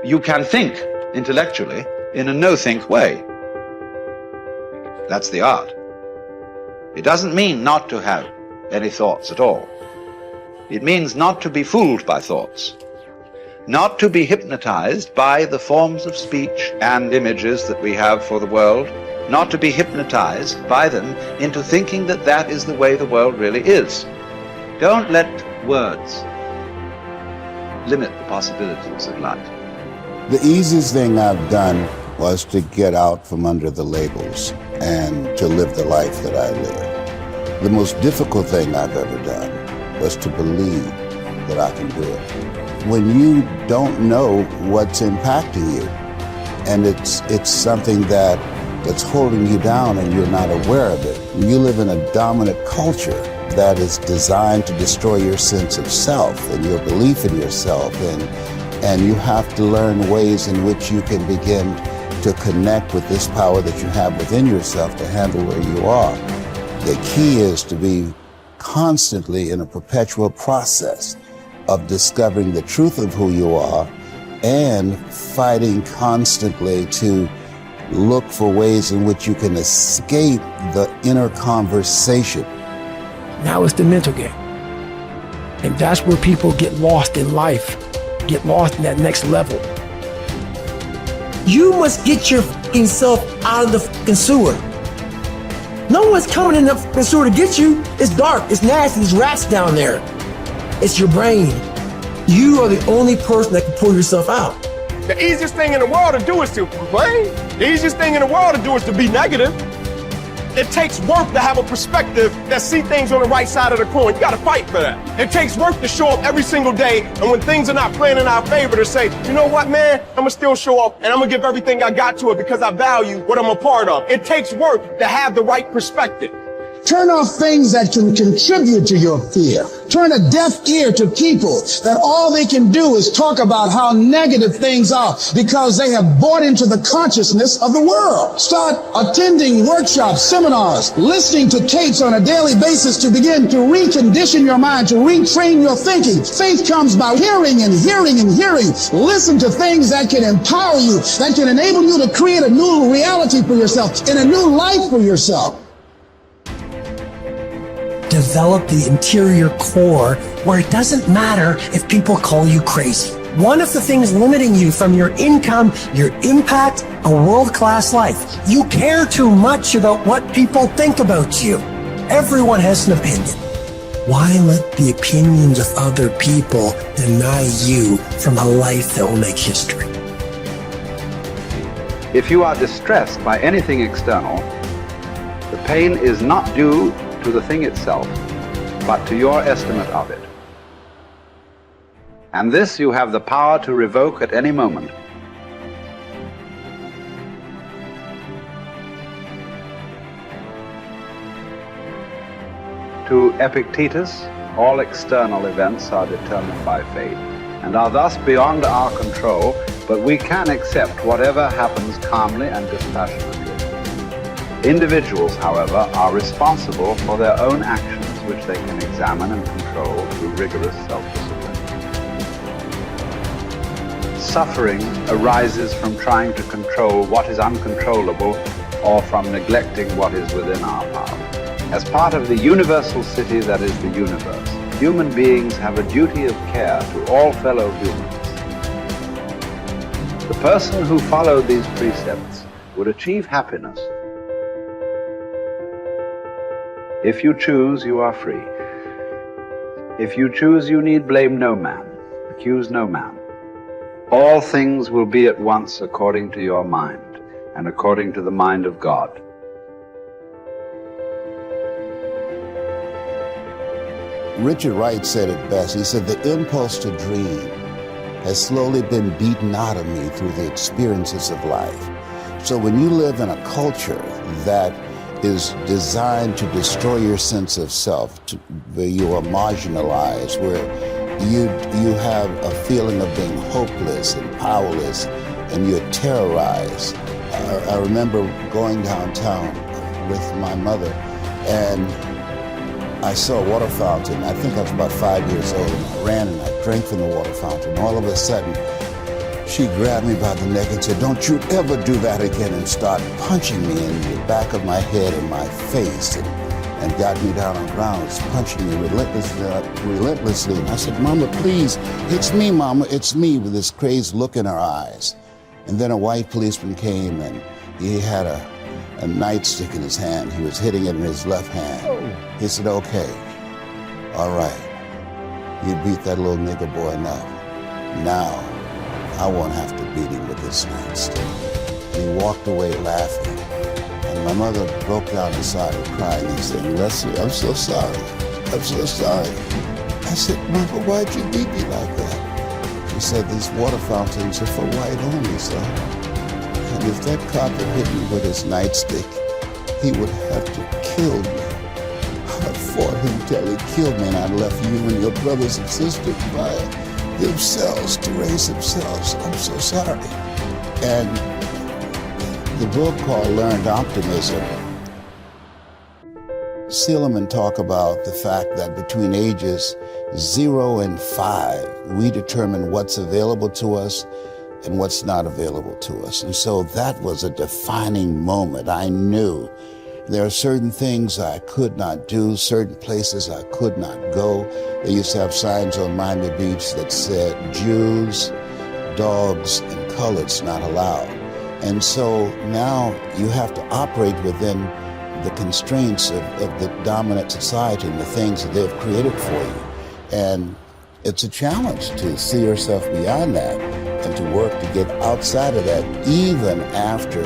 You can think intellectually in a no-think way. That's the art. It doesn't mean not to have any thoughts at all. It means not to be fooled by thoughts, not to be hypnotized by the forms of speech and images that we have for the world, not to be hypnotized by them into thinking that that is the way the world really is. Don't let words limit the possibilities of life. The easiest thing I've done was to get out from under the labels and to live the life that I live. The most difficult thing I've ever done was to believe that I can do it. When you don't know what's impacting you, and it's something that's holding you down and you're not aware of it. You live in a dominant culture that is designed to destroy your sense of self and your belief in yourself, and you have to learn ways in which you can begin to connect with this power that you have within yourself to handle where you are. The key is to be constantly in a perpetual process of discovering the truth of who you are and fighting constantly to look for ways in which you can escape the inner conversation. Now it's the mental game. And that's where people get lost in life, get lost in that next level. You must get your fucking self out of the fucking sewer. No one's coming in the fucking sewer to get you. It's dark, it's nasty, there's rats down there. It's your brain. You are the only person that can pull yourself out. The easiest thing in the world to do is to complain. The easiest thing in the world to do is to be negative. It takes work to have a perspective that see things on the right side of the coin. You gotta fight for that. It takes work to show up every single day, and when things are not playing in our favor, to say, you know what, man, I'm gonna still show up, and I'm gonna give everything I got to it because I value what I'm a part of. It takes work to have the right perspective. Turn off things that can contribute to your fear. Turn a deaf ear to people that all they can do is talk about how negative things are because they have bought into the consciousness of the world. Start attending workshops, seminars, listening to tapes on a daily basis to begin to recondition your mind, to retrain your thinking. Faith comes by hearing and hearing and hearing. Listen to things that can empower you, that can enable you to create a new reality for yourself and a new life for yourself. Develop the interior core where it doesn't matter if people call you crazy. One of the things limiting you from your income, your impact, a world-class life, you care too much about what people think about you. Everyone has an opinion. Why let the opinions of other people deny you from a life that will make history? If you are distressed by anything external, the pain is not due to the thing itself, but to your estimate of it. And this you have the power to revoke at any moment. To Epictetus, all external events are determined by fate and are thus beyond our control, but we can accept whatever happens calmly and dispassionately. Individuals, however, are responsible for their own actions, which they can examine and control through rigorous self-discipline. Suffering arises from trying to control what is uncontrollable or from neglecting what is within our power. As part of the universal city that is the universe, human beings have a duty of care to all fellow humans. The person who followed these precepts would achieve happiness. If you choose, you are free. If you choose, you need blame no man, accuse no man. All things will be at once according to your mind and according to the mind of God. Richard Wright said it best. He said, the impulse to dream has slowly been beaten out of me through the experiences of life. So when you live in a culture that is designed to destroy your sense of self, where you are marginalized, where you have a feeling of being hopeless and powerless, and you're terrorized. I remember going downtown with my mother, and I saw a water fountain. I think I was about 5 years old, and I ran and I drank from the water fountain. All of a sudden, She grabbed me by the neck and said, "Don't you ever do that again," and started punching me in the back of my head and my face, and got me down on the ground, punching me relentlessly. And I said, "Mama, please, it's me, Mama, it's me," with this crazed look in her eyes. And then a white policeman came, and he had a nightstick in his hand. He was hitting it in his left hand. He said, "Okay, all right, you beat that little nigger boy enough. Now, I won't have to beat him with this nightstick." And he walked away laughing. And my mother broke down and started crying and saying, "Leslie, I'm so sorry. I'm so sorry." I said, "Mama, why'd you beat me like that?" She said, "These water fountains are for white only, son. And if that cop had hit me with his nightstick, he would have to kill me. I fought him till he killed me, and I left you and your brothers and sisters by themselves to raise themselves. I'm so sorry." And the book called Learned Optimism, Seligman talk about the fact that between ages 0 and 5, we determine what's available to us and what's not available to us. And so that was a defining moment. I knew there are certain things I could not do, certain places I could not go. They used to have signs on Miami Beach that said, "Jews, dogs, and coloreds not allowed." And so now you have to operate within the constraints of the dominant society and the things that they've created for you. And it's a challenge to see yourself beyond that and to work to get outside of that, even after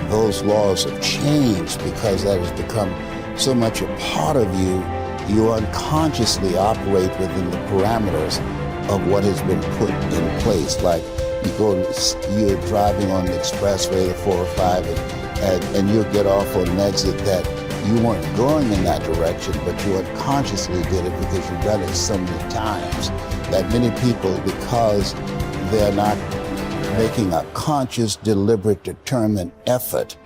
those laws have changed, because that has become so much a part of you. You unconsciously operate within the parameters of what has been put in place. Like you're driving on the expressway, the 405, and you'll get off on an exit that you weren't going in that direction, but you unconsciously did it because you've done it so many times that many people, because they're not making a conscious, deliberate, determined effort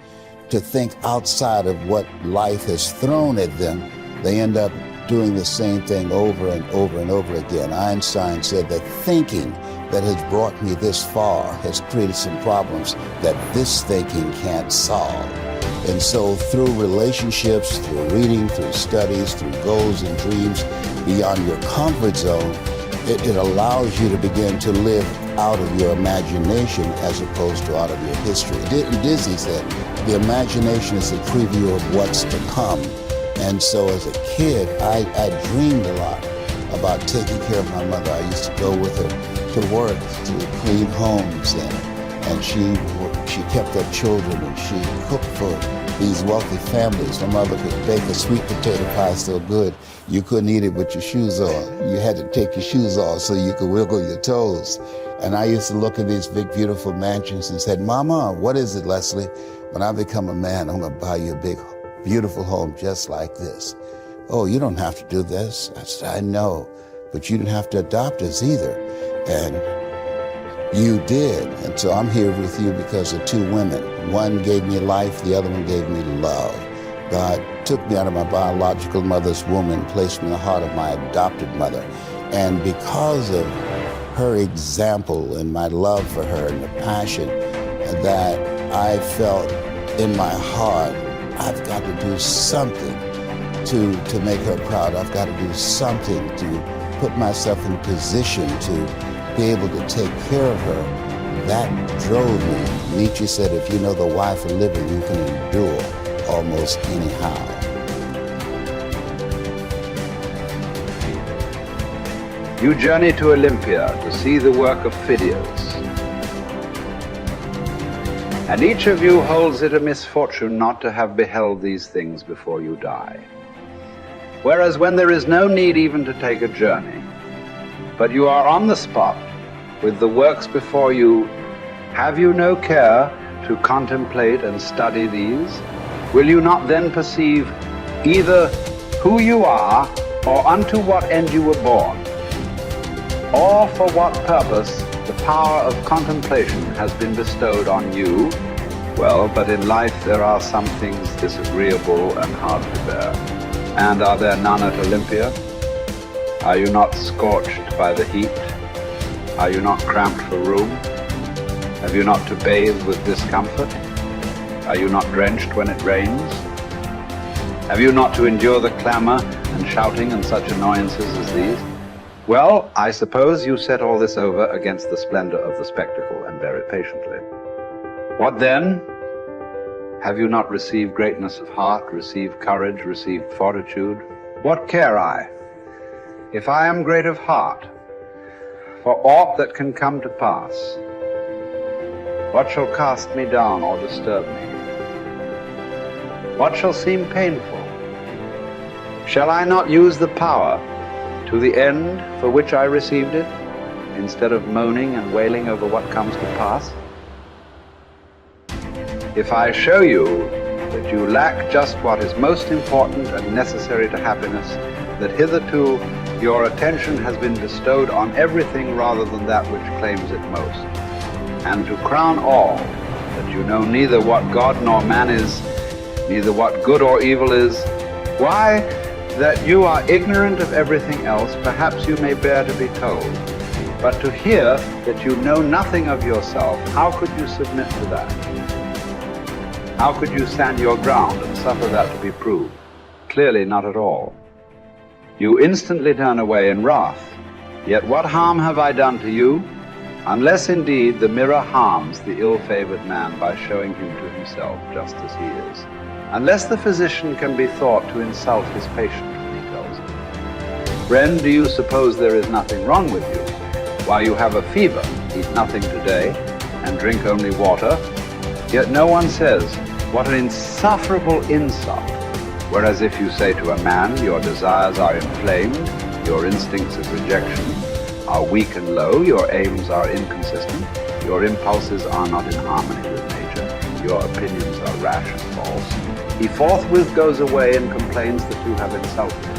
to think outside of what life has thrown at them, they end up doing the same thing over and over and over again. Einstein said that thinking that has brought me this far has created some problems that this thinking can't solve. And so through relationships, through reading, through studies, through goals and dreams beyond your comfort zone, it allows you to begin to live out of your imagination as opposed to out of your history. Disney said, the imagination is a preview of what's to come. And so as a kid, I dreamed a lot about taking care of my mother. I used to go with her to work, to clean homes, and she kept her children, and she cooked for these wealthy families. My mother could bake a sweet potato pie so good you couldn't eat it with your shoes on. You had to take your shoes off so you could wiggle your toes. And I used to look at these big, beautiful mansions and said, "Mama, what is it, Leslie? When I become a man, I'm gonna buy you a big, beautiful home just like this." "Oh, you don't have to do this." I said, "I know, but you didn't have to adopt us either." And you did. And so I'm here with you because of two women. One gave me life, the other one gave me love. God took me out of my biological mother's womb and placed me in the heart of my adopted mother. And because of her example and my love for her and the passion that I felt in my heart, I've got to do something to make her proud. I've got to do something to put myself in position to be able to take care of her. That drove me. Nietzsche said, if you know the why for living, you can endure almost anyhow. You journey to Olympia to see the work of Phidias. And each of you holds it a misfortune not to have beheld these things before you die. Whereas when there is no need even to take a journey, but you are on the spot with the works before you, have you no care to contemplate and study these? Will you not then perceive either who you are or unto what end you were born, or for what purpose the power of contemplation has been bestowed on you? Well, but in life there are some things disagreeable and hard to bear. And are there none at Olympia? Are you not scorched by the heat? Are you not cramped for room? Have you not to bathe with discomfort? Are you not drenched when it rains? Have you not to endure the clamor and shouting and such annoyances as these? Well, I suppose you set all this over against the splendor of the spectacle and bear it patiently. What then? Have you not received greatness of heart, received courage, received fortitude? What care I, if I am great of heart, for aught that can come to pass? What shall cast me down or disturb me? What shall seem painful? Shall I not use the power to the end for which I received it, instead of moaning and wailing over what comes to pass? If I show you that you lack just what is most important and necessary to happiness, that hitherto your attention has been bestowed on everything rather than that which claims it most, and to crown all, that you know neither what God nor man is, neither what good or evil is, why, that you are ignorant of everything else, perhaps you may bear to be told. But to hear that you know nothing of yourself, how could you submit to that? How could you stand your ground and suffer that to be proved? Clearly not at all. You instantly turn away in wrath. Yet what harm have I done to you? Unless indeed the mirror harms the ill-favored man by showing him to himself just as he is. Unless the physician can be thought to insult his patient when he tells him, friend, do you suppose there is nothing wrong with you? While you have a fever, eat nothing today, and drink only water, yet no one says, what an insufferable insult. Whereas if you say to a man, your desires are inflamed, your instincts of rejection are weak and low, your aims are inconsistent, your impulses are not in harmony with nature, your opinions are rash and false, he forthwith goes away and complains that you have insulted him.